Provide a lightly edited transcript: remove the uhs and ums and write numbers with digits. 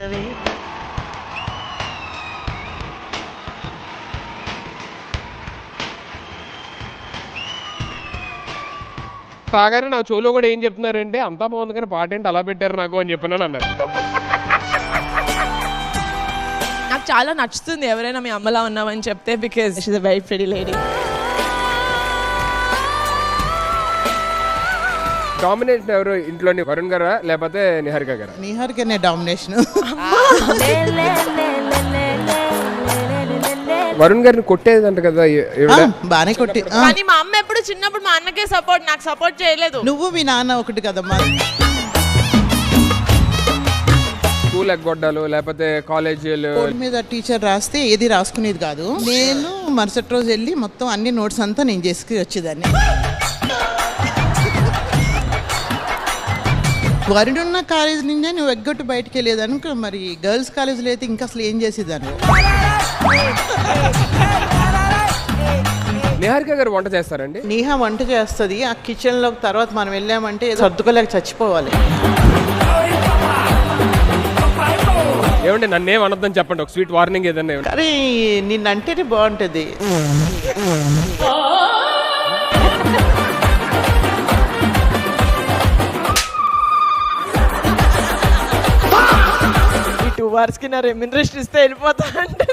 రాగానే నా చెవులో కూడా ఏం చెప్తున్నారంటే అంతా బాగుంది కానీ పాట ఏంటి అలా పెట్టారు నాకు అని చెప్పినాను అన్నారు. నాకు చాలా నచ్చుతుంది ఎవరైనా మీ అమ్మలా ఉన్నామని చెప్తే, because she is a very pretty lady. Domination ఎవరు ఇంట్లోని, వరుణ్ గారా లేకపోతే నిహారిక గారా? నిహారికనే డామినేషన్. వరుణ్ గారిని కొట్టేదంట కదా బానే కొట్టి. కానీ మా అమ్మ ఎప్పుడు చిన్నప్పుడు మా అన్నకే సపోర్ట్, నాకు సపోర్ట్ చేయలేదు. నువ్వు మీ నాన్న ఒకటి కదమ్మా. స్కూల్ ఎగ్గొడ్డాలు లేకపోతే కాలేజీలు మీద టీచర్ రాస్తే ఏది రాసుకునేది కాదు. నేను మరుసటి రోజు వెళ్ళి మొత్తం అన్ని నోట్స్ అంతా నేను చేసుకుని వచ్చేదాన్ని. వరుడున్న కాలేజ్ నుంచే నువ్వు ఎగ్గొట్టు బయటికి వెళ్ళేదానికి, మరి గర్ల్స్ కాలేజీలో అయితే ఇంకా అసలు ఏం చేసేదాన్ని? నిహారిక గారు వంట చేస్తారండి? నీహా వంట చేస్తుంది. ఆ కిచెన్లో తర్వాత మనం వెళ్ళామంటే సర్దుకోలేక చచ్చిపోవాలి. ఏమంటే నన్నేం అనొద్దని చెప్పండి, ఒక స్వీట్ వార్నింగ్ ఏదన్నా. అరే నిన్నంటేనే బాగుంటుంది. ఈ 2 hours కి నా రెమ్యూనరేషన్ ఇస్తే వెళ్ళిపోతా అంటే